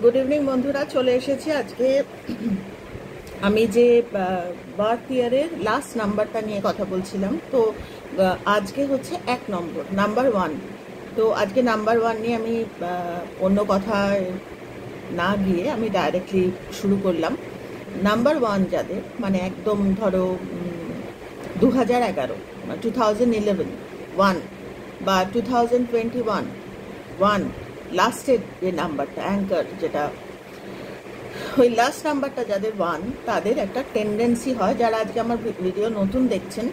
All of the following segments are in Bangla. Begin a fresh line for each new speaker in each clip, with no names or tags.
গুড ইভিনিং বন্ধুরা, চলে এসেছি আজকে আমি যে বার্থ ইয়ারের লাস্ট নাম্বারটা নিয়ে কথা বলছিলাম। তো আজকে হচ্ছে নাম্বার 1। তো আজকে নাম্বার 1 নিয়ে আমি অন্য কথায় না গিয়ে আমি ডাইরেক্টলি শুরু করলাম। নাম্বার 1 যাদের, মানে একদম ধরো 2011, 2011 1 বা 2021 1, লাস্টের যে নাম্বারটা অ্যাঙ্কার, যেটা ওই লাস্ট নাম্বারটা যাদের 1, তাদের একটা টেন্ডেন্সি হয়, যারা আজকে আমার ভিডিও নতুন দেখছেন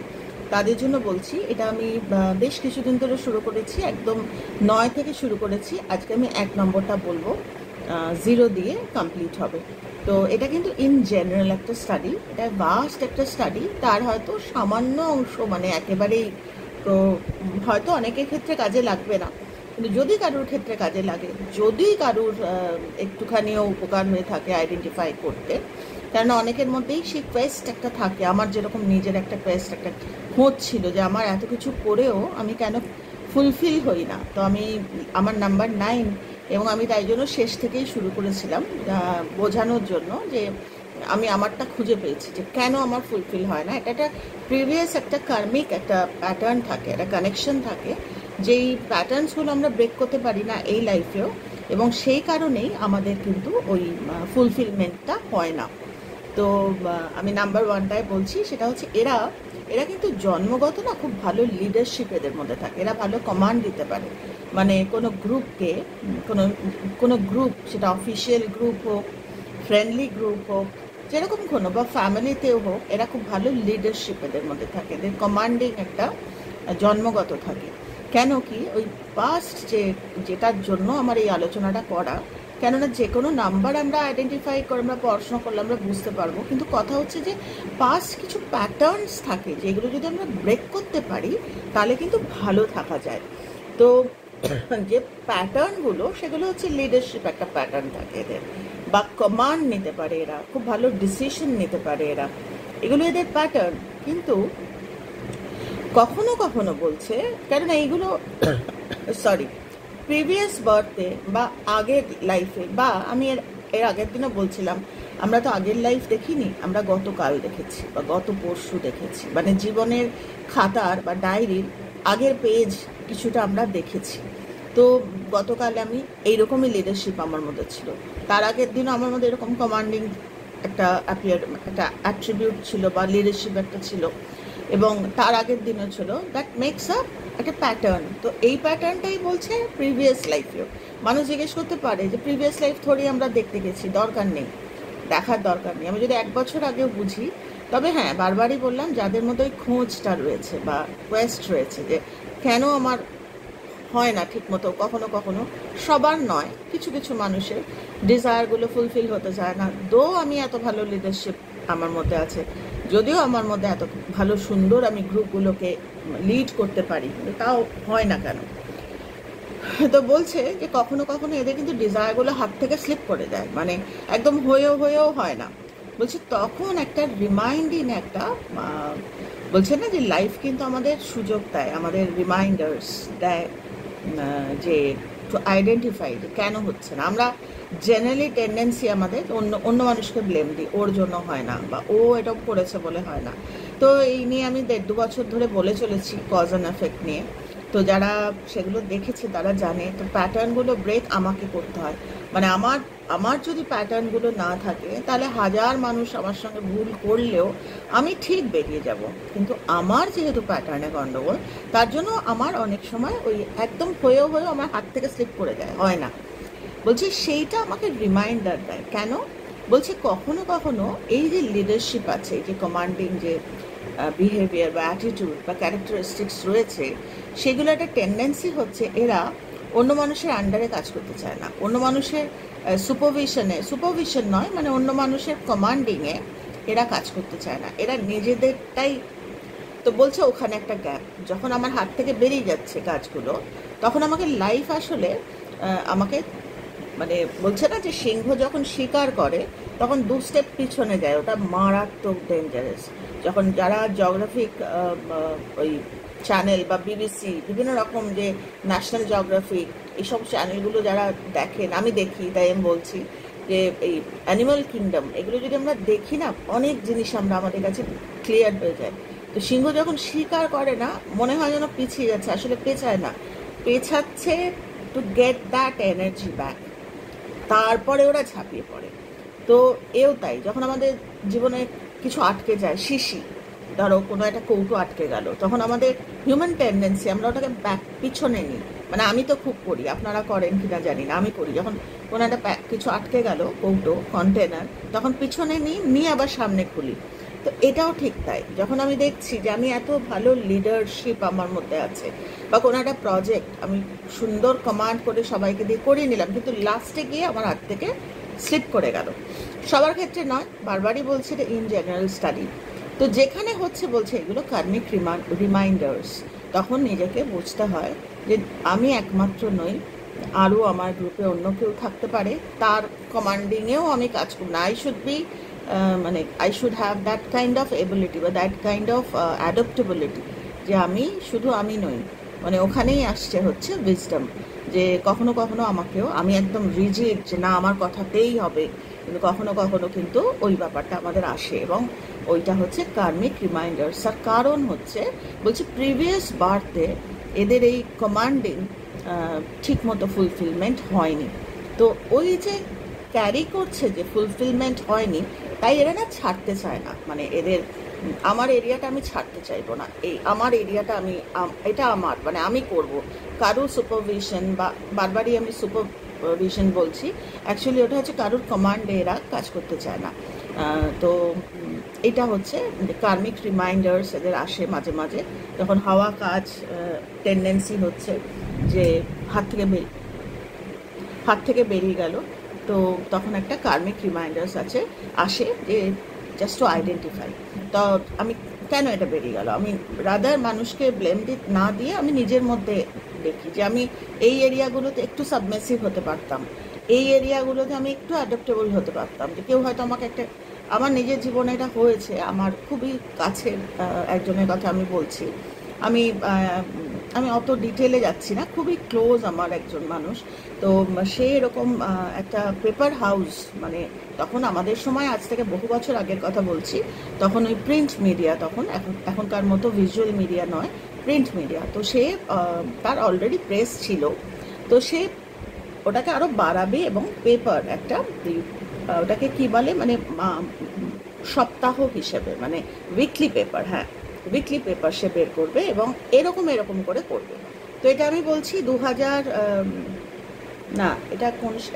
তাদের জন্য বলছি। এটা আমি বেশ কিছুদিন ধরে শুরু করেছি, একদম 9 থেকে শুরু করেছি। আজকে আমি 1 নম্বরটা বলবো, 0 দিয়ে কমপ্লিট হবে। তো এটা কিন্তু ইন জেনারেল একটা স্টাডি, এটা ভাস্ট একটা স্টাডি। তার হয়তো সামান্য অংশ, মানে একেবারেই তো হয়তো অনেকের ক্ষেত্রে কাজে লাগবে না, কিন্তু যদি কারোর ক্ষেত্রে কাজে লাগে, যদি কারোর একটুখানিও উপকার হয়ে থাকে আইডেন্টিফাই করতে, কেননা অনেকের মধ্যেই সেই কোয়েস্ট একটা থাকে। আমার যেরকম নিজের একটা কোয়েস্ট, একটা খোঁজ ছিল যে আমার এত কিছু করেও আমি কেন ফুলফিল হই না। তো আমার নাম্বার 9, এবং আমি তাই জন্য শেষ থেকেই শুরু করেছিলাম বোঝানোর জন্য যে আমি আমারটা খুঁজে পেয়েছি যে কেন আমার ফুলফিল হয় না। এটা একটা প্রিভিয়াস একটা কার্মিক একটা প্যাটার্ন থাকে, একটা কানেকশন থাকে, যেই প্যাটার্নসগুলো আমরা ব্রেক করতে পারি না এই লাইফেও, এবং সেই কারণেই আমাদের কিন্তু ওই ফুলফিলমেন্টটা হয় না। তো আমি নাম্বার 1টায় বলছি, সেটা হচ্ছে এরা কিন্তু জন্মগত না খুব ভালো লিডারশিপ এদের মধ্যে থাকে। এরা ভালো কমান্ড দিতে পারে, মানে কোনো গ্রুপকে, কোনো গ্রুপ, সেটা অফিসিয়াল গ্রুপ হোক, ফ্রেন্ডলি গ্রুপ হোক, যেরকম কোনো, বা ফ্যামিলিতেও হোক, এরা খুব ভালো লিডারশিপ এদের মধ্যে থাকে। এদের কমান্ডিং একটা জন্মগত থাকে। কেন কি, ওই পাস্ট যেটার জন্য আমার এই আলোচনাটা করা, কেননা যে কোনো নাম্বার আমরা আইডেন্টিফাই করে আমরা পড়াশোনা করলে আমরা বুঝতে পারবো, কিন্তু কথা হচ্ছে যে পাস্ট কিছু প্যাটার্নস থাকে, যেগুলো যদি আমরা ব্রেক করতে পারি তাহলে কিন্তু ভালো থাকা যায়। তো যে প্যাটার্নগুলো, সেগুলো হচ্ছে লিডারশিপ একটা প্যাটার্ন থাকে এদের, বা কমান্ড নিতে পারে এরা, খুব ভালো ডিসিশন নিতে পারে এরা, এগুলো এদের প্যাটার্ন। কিন্তু কখনো কখনো বলছে, কেননা এইগুলো সরি প্রিভিয়াস বার্থে বা আগের লাইফে, বা আমি এর আগের দিনও বলছিলাম, আমরা তো আগের লাইফ দেখিনি, আমরা গতকাল দেখেছি বা গত পরশু দেখেছি, মানে জীবনের খাতার বা ডায়েরির আগের পেজ কিছুটা আমরা দেখেছি। তো গতকাল আমি এইরকমই লিডারশিপ আমার মধ্যে ছিল, তার আগের দিনও আমার মধ্যে এরকম কমান্ডিং একটা অ্যাট্রিবিউট ছিল বা লিডারশিপ একটা ছিল, এবং তার আগের দিনও ছিল। দ্যাট মেক্স আপ একটা প্যাটার্ন। তো এই প্যাটার্নটাই বলছে প্রিভিয়াস লাইফেও। মানুষ জিজ্ঞেস করতে পারে যে প্রিভিয়াস লাইফ থোড়ি আমরা দেখতে গেছি, দরকার নেই, দেখার দরকার নেই। আমি যদি 1 বছর আগেও বুঝি, তবে হ্যাঁ, বারবারই বললাম, যাদের মধ্যে ওই খোঁজটা রয়েছে বা কোয়েস্ট রয়েছে যে কেন আমার হয় না ঠিক মতো, কখনো কখনো, সবার নয়, কিছু কিছু মানুষের ডিজায়ারগুলো ফুলফিল হতে চায় না। আমি এত ভালো লিডারশিপ আমার মধ্যে আছে, যদিও আমার মধ্যে এত ভালো সুন্দর আমি গ্রুপগুলোকে লিড করতে পারি, কিন্তু তাও হয় না কেন। তো বলছে যে কখনো কখনো এদের কিন্তু ডিজায়ারগুলো হাত থেকে স্লিপ করে যায়, মানে একদম হয়েও হয় না। বলছে তখন একটা রিমাইন্ডিং একটা বলছে না যে লাইফ কিন্তু আমাদের সুযোগ দেয়, আমাদের রিমাইন্ডার্স দেয়, যে টু আইডেন্টিফাই যে কেন হচ্ছে না। আমরা জেনারেলি টেন্ডেন্সি আমাদের অন্য মানুষকে ব্লেম দিই, ওর জন্য হয় না, বা ও এটা করেছে বলে হয় না। তো এই নিয়ে আমি 1.5-2 বছর ধরে বলে চলেছি, কজ অ্যান্ড এফেক্ট নিয়ে। তো যারা সেগুলো দেখেছে তারা জানে, তো প্যাটার্নগুলো ব্রেক আমাকে করতে হয়। মানে আমার যদি প্যাটার্নগুলো না থাকে, তাহলে হাজার মানুষ আমার সঙ্গে ভুল করলেও আমি ঠিক বেরিয়ে যাব। কিন্তু আমার যেহেতু প্যাটার্নে গণ্ডগোল, তার জন্য আমার অনেক সময় ওই একদম হয়েও আমার হাত থেকে স্লিপ করে যায়, হয় না। বলছি সেইটা আমাকে রিমাইন্ডার দেয়। কেন? বলছি কখনো কখনো এই যে লিডারশিপ আছে, এই যে কমান্ডিং যে বিহেভিয়ার বা অ্যাটিটিউড বা ক্যারেক্টারিস্টিক্স রয়েছে, সেগুলো একটা টেন্ডেন্সি হচ্ছে এরা অন্য মানুষের আন্ডারে কাজ করতে চায় না, অন্য মানুষের সুপারভিশন নয়, মানে অন্য মানুষের কমান্ডিংয়ে এরা কাজ করতে চায় না, এরা নিজেদেরটাই। তো বলছে ওখানে একটা গ্যাপ, যখন আমার হাত থেকে বেরিয়ে যাচ্ছে কাজগুলো, তখন আমাকে লাইফ আসলে আমাকে, মানে বলছে না যে সিংহ যখন শিকার করে তখন 2 স্টেপ পিছনে যায়, ওটা মারাত্মক ডেঞ্জারাস। যখন যারা জিওগ্রাফিক ওই চ্যানেল বা বিবিসি, বিভিন্ন রকম যে ন্যাশনাল জিওগ্রাফি, এইসব চ্যানেলগুলো যারা দেখেন, আমি দেখি, তাই আমি বলছি যে এই অ্যানিমাল কিংডম এগুলো যদি আমরা দেখি না, অনেক জিনিস আমরা আমাদের কাছে ক্লিয়ার হয়ে যায়। তো সিংহ যখন শিকার করে না, মনে হয় যেন পিছিয়ে যাচ্ছে, আসলে পেছায় না, পেছাচ্ছে to get that energy back, তারপরে ওরা ঝাঁপিয়ে পড়ে। তো এও তাই, যখন আমাদের জীবনে কিছু আটকে যায়, শিশি ধরো কোনো একটা কৌটো আটকে গেল, তখন আমাদের হিউম্যান টেন্ডেন্সি আমরা ওটাকে ব্যাক পিছনে নিই। মানে আমি তো খুব করি, আপনারা করেন কিনা জানি না, আমি করি। যখন কোনো একটা কিছু আটকে গেল, কৌটো, কন্টেনার, তখন পিছনে নিয়ে আবার সামনে খুলি। তো এটাও ঠিক তাই, যখন আমি দেখছি যে আমি এত ভালো লিডারশিপ আমার মধ্যে আছে, বা কোনো একটা প্রজেক্ট আমি সুন্দর কমান্ড করে সবাইকে দিয়ে করিয়ে নিলাম, কিন্তু লাস্টে গিয়ে আমার হাত থেকে স্লিপ করে গেল। সবার ক্ষেত্রে নয়, বারবারই বলছি এটা ইন জেনারেল স্টাডি। তো যেখানে হচ্ছে বলছে এগুলো কার্মিক রিমাইন্ডার্স, তখন নিজেকে বুঝতে হয় যে আমি একমাত্র নই, আরও আমার গ্রুপে অন্য কেউ থাকতে পারে, তার কমান্ডিংয়েও আমি কাজ করব না। আই শুড বি মানে I should have that kind of ability বা দ্যাট কাইন্ড অফ অ্যাডপ্টেবিলিটি, যে আমি শুধু আমি নই। মানে ওখানেই আসছে হচ্ছে উইজডম, যে কখনো কখনো আমাকেও, আমি একদম রিজিড যে না আমার কথাতেই হবে, কিন্তু কখনো কখনো কিন্তু ওই ব্যাপারটা আমাদের আসে, এবং ওইটা হচ্ছে কার্মিক রিমাইন্ডার্স। আর কারণ হচ্ছে বলছি প্রিভিয়াস বার্থে এদের এই কমান্ডিং ঠিক মতো ফুলফিলমেন্ট হয়নি। তো ওই যে ক্যারি করছে যে ফুলফিলমেন্ট হয়নি, তাই এরা না ছাড়তে চায় না। মানে এদের আমার এরিয়াটা আমি ছাড়তে চাইবো না, এই আমার এরিয়াটা আমি এটা আমার, মানে আমি করব। কারোর সুপারভিশন বা বারবারই আমি সুপারভিশন বলছি, অ্যাকচুয়ালি ওটা হচ্ছে কারোর কমান্ডে এরা কাজ করতে চায় না। তো এটা হচ্ছে কার্মিক রিমাইন্ডার্স এদের আসে মাঝে মাঝে, যখন হাওয়া কাজ টেন্ডেন্সি হচ্ছে যে হাত থেকে বেরিয়ে গেল, তো তখন একটা কার্মিক রিমাইন্ডার্স আসে যে জাস্ট টু আইডেন্টিফাই। তো আমি কেন এটা বেরিয়ে গেল, আমি রাদার মানুষকে ব্লেম না দিয়ে আমি নিজের মধ্যে দেখি যে আমি এই এরিয়াগুলোতে একটু সাবমেসিভ হতে পারতাম, এই এরিয়াগুলোতে আমি একটু অ্যাডাপ্টেবল হতে পারতাম। যে কেউ হয়তো আমাকে একটা, আমার নিজের জীবনে এটা হয়েছে, আমার খুবই কাছের একজনের কথা আমি বলছি, আমি আমি অত ডিটেলে যাচ্ছি না, খুবই ক্লোজ আমার একজন মানুষ। তো সে এরকম একটা পেপার হাউস, মানে তখন আমাদের সময়, আজ থেকে বহু বছর আগের কথা বলছি, তখন ওই প্রিন্ট মিডিয়া, তখন এখনকার মতো ভিজুয়াল মিডিয়া নয়, প্রিন্ট মিডিয়া। তো সে তার অলরেডি প্রেস ছিল, তো সে ওটাকে আরও বাড়াবে এবং পেপার একটা, ওটাকে কি বলে, মানে সপ্তাহ হিসেবে, মানে উইকলি পেপার, হ্যাঁ উইকলি পেপার সে বের করবে এবং এরকম করে করবে। তো এটা আমি বলছি 2000, না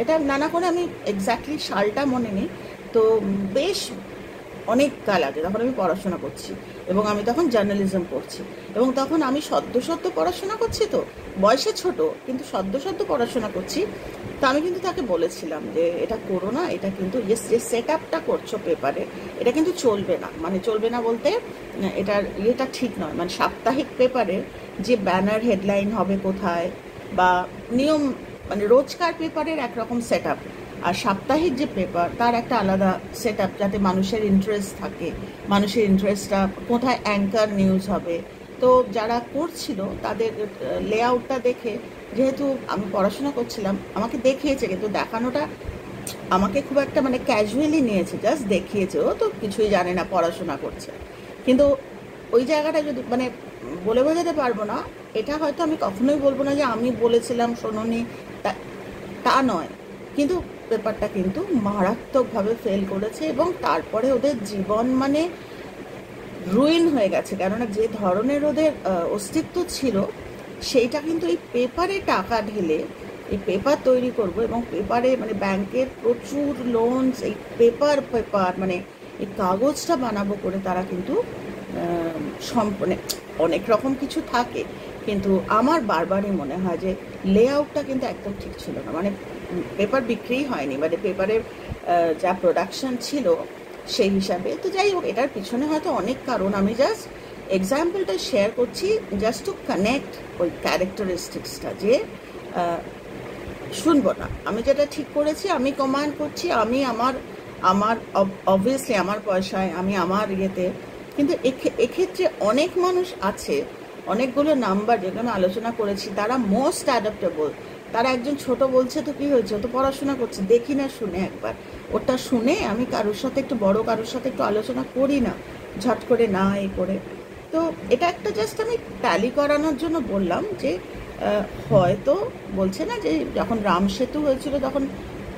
এটা নানা করে আমি এক্স্যাক্টলি সালটা মনে নেই, তো বেশ অনেক কাল আগে, তখন আমি পড়াশোনা করছি এবং আমি তখন জার্নালিজম পড়ছি, এবং তখন আমি সদ্য পড়াশোনা করছি, তো বয়সে ছোট কিন্তু সদ্য পড়াশোনা করছি। তো আমি কিন্তু তাকে বলেছিলাম যে এটা করো না, এটা কিন্তু যে সেট আপটা করছো পেপারে, এটা কিন্তু চলবে না। মানে চলবে না বলতে এটা ঠিক নয়, মানে সাপ্তাহিক পেপারে যে ব্যানার হেডলাইন হবে কোথায়, বা নিয়ম, মানে রোজকার পেপারের একরকম সেট আপ, আর সাপ্তাহিক যে পেপার তার একটা আলাদা সেট আপ, যাতে মানুষের ইন্টারেস্ট থাকে, মানুষের ইন্টারেস্টটা কোথায় অ্যাঙ্কার নিউজ হবে। তো যারা করছিল তাদের লেআউটটা দেখে, যেহেতু আমি পড়াশোনা করছিলাম, আমাকে দেখিয়েছে, কিন্তু দেখানোটা আমাকে খুব একটা মানে ক্যাজুয়ালি নিয়েছে, জাস্ট দেখিয়েছে, ও তো কিছুই জানে না, পড়াশোনা করছে। কিন্তু ওই জায়গাটা যদি মানে বলে বোঝাতে পারবো না, এটা হয়তো আমি কখনোই বলবো না যে আমি বলেছিলাম শোনোনি, তা নয়, কিন্তু পেপারটা কিন্তু মারাত্মকভাবে ফেল করেছে, এবং তারপরে ওদের জীবন মানে রুইন হয়ে গেছে। কেননা যে ধরনের ওদের অস্তিত্ব ছিল, সেইটা কিন্তু এই পেপারে টাকা ঢেলে এই পেপার তৈরি করব, এবং পেপারে মানে ব্যাংকের প্রচুর লোনস, এই পেপার মানে এই কাগজটা বানাবো করে তারা কিন্তু মানে অনেক রকম কিছু থাকে, কিন্তু আমার বারবারই মনে হয় যে লেআউটটা কিন্তু একদম ঠিক ছিল না। মানে পেপার বিক্রিই হয়নি, মানে পেপারের যা প্রোডাকশন ছিল সেই হিসাবে। তো যাই হোক, এটার পিছনে হয়তো অনেক কারণ, আমি জাস্ট এক্সাম্পলটা শেয়ার করছি, জাস্ট টু কানেক্ট ওই ক্যারেক্টারিস্টিক্সটা, যে শুনবো না, আমি যেটা ঠিক করেছি আমি কমান্ড করছি, আমি আমার অবভিয়াসলি আমার পয়সায়, আমি আমার ইয়েতে। কিন্তু এক্ষেত্রে অনেক মানুষ আছে, অনেকগুলো নাম্বার যেগুলো আমি আলোচনা করেছি, তারা মোস্ট অ্যাডাপ্টেবল, তারা একজন ছোট বলছে তো কি হয়েছে, ও তো পড়াশোনা করছে, দেখি না শুনে একবার ওটা শুনে আমি কারোর সাথে একটু বড় কারোর সাথে একটু আলোচনা করি না ঝট করে না এই করে। তো এটা একটা জাস্ট আমি ট্যালি করানোর জন্য বললাম যে হয়তো বলছে না যে যখন রাম সেতু হয়েছিল তখন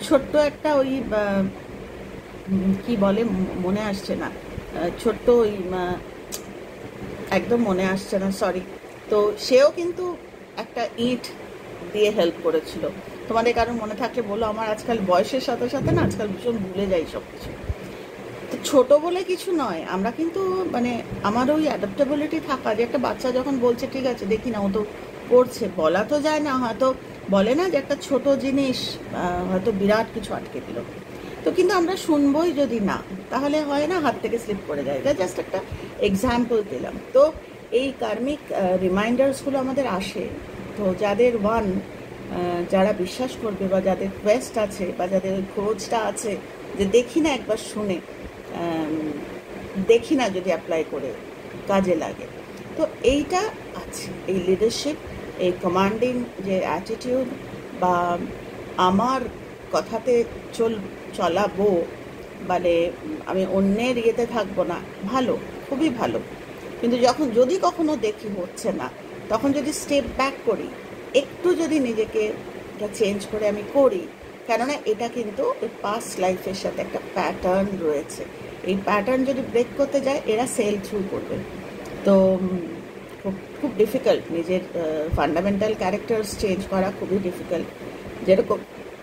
ছোট্ট একটা ওই কি বলে মনে আসছে না, ছোট্ট ওই একদম মনে আসছে না, সরি। তো সেও কিন্তু একটা ইট দিয়ে হেল্প করেছিল। তোমাদের কারণ মনে থাকলে বলো, আমার আজকাল বয়সের সাথে সাথে না আজকাল ভীষণ ভুলে যাই সব কিছু। তো ছোট বলে কিছু নয়, আমরা কিন্তু মানে আমার ওই অ্যাডাপ্টেবিলিটি থাকা, যে একটা বাচ্চা যখন বলছে ঠিক আছে দেখি না ও তো করছে, বলা তো যায় না, হয়তো বলে না যে একটা ছোট জিনিস হয়তো বিরাট কিছু আটকে দিল, তো কিন্তু আমরা শুনবই যদি না, তাহলে হয় না হাত থেকে স্লিপ করে যায়। এটা জাস্ট একটা এক্সাম্পল দিলাম। তো এই কার্মিক রিমাইন্ডার্সগুলো আমাদের আসে, তো যাদের ওয়ান, যারা বিশ্বাস করবে বা যাদের কোয়েস্ট আছে বা যাদের ওই খোঁজটা আছে যে দেখি না একবার শুনে, দেখি না যদি অ্যাপ্লাই করে কাজে লাগে, তো এইটা আছে, এই লিডারশিপ, এই কমান্ডিং যে অ্যাটিটিউড বা আমার কথাতে চলাবো, মানে আমি অন্যের ইয়েতে থাকবো না, ভালো, খুবই ভালো। কিন্তু যখন যদি কখনো দেখি হচ্ছে না, তখন যদি স্টেপ ব্যাক করি, একটু যদি নিজেকে চেঞ্জ করে আমি করি, কেননা এটা কিন্তু ওই পাস্ট লাইফের সাথে একটা প্যাটার্ন রয়েছে, এই প্যাটার্ন যদি ব্রেক করতে যায় এরা সেল থ্রু করবে। তো খুব খুব ডিফিকাল্ট, নিজের ফান্ডামেন্টাল ক্যারেক্টার্স চেঞ্জ করা খুবই ডিফিকাল্ট। যেরকম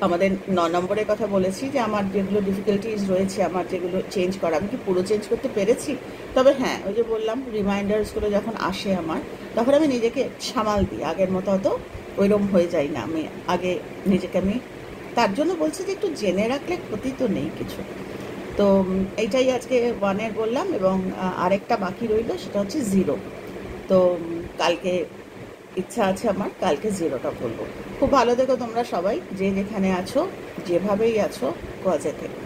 আমাদের 9 নম্বরের কথা বলেছি যে আমার যেগুলো ডিফিকাল্টিস রয়েছে, আমার যেগুলো চেঞ্জ করা, আমি কি পুরো চেঞ্জ করতে পেরেছি? তবে হ্যাঁ, ওই যে বললাম রিমাইন্ডার্সগুলো যখন আসে আমার, তখন আমি নিজেকে সামাল দিই, আগের মতো হয়তো ওইরকম হয়ে যাই না। আমি আগে নিজেকে আমি তার জন্য বলছি যে একটু জেনে রাখলে ক্ষতি তো নেই কিছু। তো এইটাই আজকে ওয়ানের বললাম, এবং আরেকটা বাকি রইল সেটা হচ্ছে জিরো। তো কালকে ইচ্ছা আছে আমার কালকে জিরোটা বলবো। খুব ভালো থেকো তোমরা সবাই, যে যেখানে আছো, যেভাবেই আছো, কাজে থেকো।